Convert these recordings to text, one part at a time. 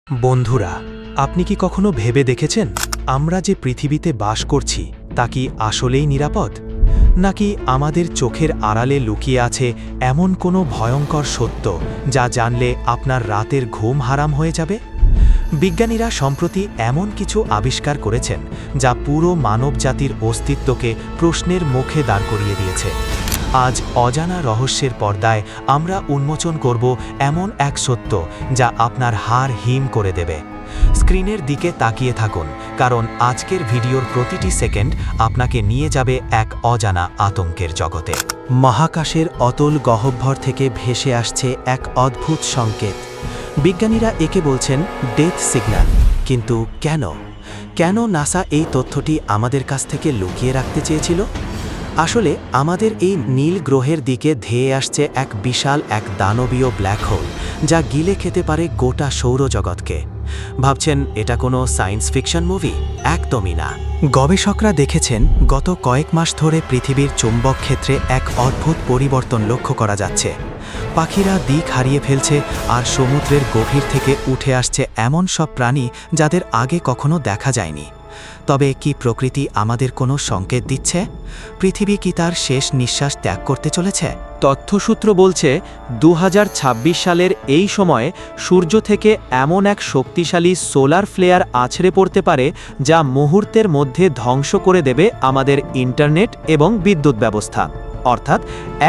বন্ধুরা, আপনি কি কখনো ভেবে দেখেছেন আমরা যে পৃথিবীতে বাস করছি তা কি আসলেই নিরাপদ, নাকি আমাদের চোখের আড়ালে লুকিয়ে আছে এমন কোনো ভয়ঙ্কর সত্য যা জানলে আপনার রাতের ঘুম হারাম হয়ে যাবে? বিজ্ঞানীরা সম্প্রতি এমন কিছু আবিষ্কার করেছেন যা পুরো মানবজাতির অস্তিত্বকে প্রশ্নের মুখে দাঁড় করিয়ে দিয়েছে। আজ অজানা রহস্যের পর্দায় আমরা উন্মোচন করব এমন এক সত্য যা আপনার হাড় হিম করে দেবে। স্ক্রিনের দিকে তাকিয়ে থাকুন, কারণ আজকের ভিডিওর প্রতিটি সেকেন্ড আপনাকে নিয়ে যাবে এক অজানা আতঙ্কের জগতে। মহাকাশের অতল গহ্বর থেকে ভেসে আসছে এক অদ্ভুত সংকেত। বিজ্ঞানীরা একে বলছেন ডেথ সিগন্যাল। কিন্তু কেন নাসা এই তথ্যটি আমাদের কাছ থেকে লুকিয়ে রাখতে চেয়েছিল? আসলে আমাদের এই নীল গ্রহের দিকে ধেয়ে আসছে এক বিশাল দানবীয় ব্ল্যাক হোল, যা গিলে খেতে পারে গোটা সৌরজগৎকে। ভাবছেন এটা কোনো সায়েন্স ফিকশন মুভি? একদমই না। গবেষকরা দেখেছেন গত কয়েক মাস ধরে পৃথিবীর চুম্বক ক্ষেত্রে এক অদ্ভুত পরিবর্তন লক্ষ্য করা যাচ্ছে। পাখিরা দিক হারিয়ে ফেলছে, আর সমুদ্রের গভীর থেকে উঠে আসছে এমন সব প্রাণী যাদের আগে কখনো দেখা যায়নি। তবে কি প্রকৃতি আমাদের কোনো সংকেত দিচ্ছে? পৃথিবী কি তার শেষ নিঃশ্বাস ত্যাগ করতে চলেছে? তথ্যসূত্র বলছে 2026 সালের এই সময়ে সূর্য থেকে এমন এক শক্তিশালী সোলার ফ্লেয়ার আছড়ে পড়তে পারে যা মুহূর্তের মধ্যে ধ্বংস করে দেবে আমাদের ইন্টারনেট এবং বিদ্যুৎ ব্যবস্থা। অর্থাৎ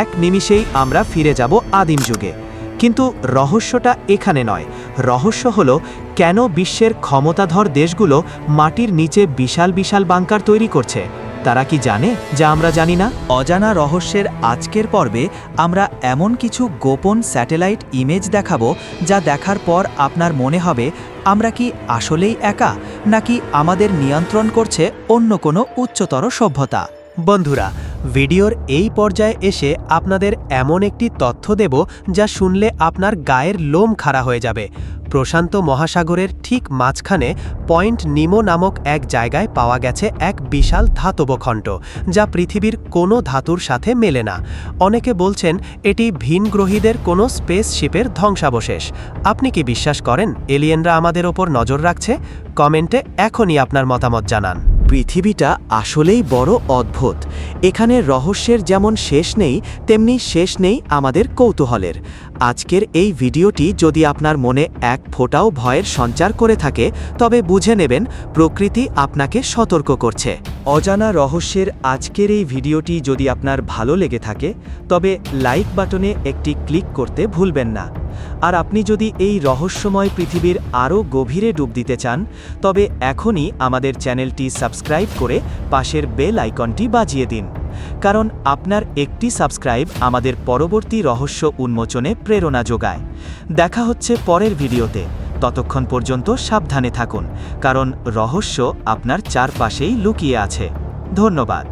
এক নিমিষেই আমরা ফিরে যাব আদিম যুগে। কিন্তু রহস্যটা এখানে নয়। রহস্য হলো কেন বিশ্বের ক্ষমতাধর দেশগুলো মাটির নিচে বিশাল বিশাল বাংকার তৈরি করছে। তারা কি জানে যা আমরা জানি না? অজানা রহস্যের আজকের পর্বে আমরা এমন কিছু গোপন স্যাটেলাইট ইমেজ দেখাবো যা দেখার পর আপনার মনে হবে আমরা কি আসলেই একা, নাকি আমাদের নিয়ন্ত্রণ করছে অন্য কোনো উচ্চতর সভ্যতা। বন্ধুরা, ভিডিওর এই পর্যায়ে এসে আপনাদের এমন একটি তথ্য দেব যা শুনলে আপনার গায়ের লোম খাড়া হয়ে যাবে। প্রশান্ত মহাসাগরের ঠিক মাঝখানে পয়েন্ট নিমো নামক এক জায়গায় পাওয়া গেছে এক বিশাল ধাতব খণ্ড, যা পৃথিবীর কোনো ধাতুর সাথে মেলে না। অনেকে বলছেন এটি ভিনগ্রহীদের কোনো স্পেসশিপের ধ্বংসাবশেষ। আপনি কি বিশ্বাস করেন এলিয়েনরা আমাদের ওপর নজর রাখছে? কমেন্টে এখনই আপনার মতামত জানান। পৃথিবীটা আসলেই বড় অদ্ভুত। এখানে রহস্যের যেমন শেষ নেই, তেমনি শেষ নেই আমাদের কৌতূহলের। আজকের এই ভিডিওটি যদি আপনার মনে এক ফোঁটাও ভয়ের সঞ্চার করে থাকে, তবে বুঝে নেবেন প্রকৃতি আপনাকে সতর্ক করছে। অজানা রহস্যের আজকের এই ভিডিওটি যদি আপনার ভালো লেগে থাকে, তবে লাইক বাটনে একটি ক্লিক করতে ভুলবেন না। আর আপনি যদি এই রহস্যময় পৃথিবীর আরও গভীরে ডুব দিতে চান, তবে এখনই আমাদের চ্যানেলটি সাবস্ক্রাইব করে পাশের বেল আইকনটি বাজিয়ে দিন। কারণ আপনার একটি সাবস্ক্রাইব আমাদের পরবর্তী রহস্য উন্মোচনে প্রেরণা যোগায়। দেখা হচ্ছে পরের ভিডিওতে। ততক্ষণ পর্যন্ত সাবধানে থাকুন, কারণ রহস্য আপনার চারপাশেই লুকিয়ে আছে। ধন্যবাদ।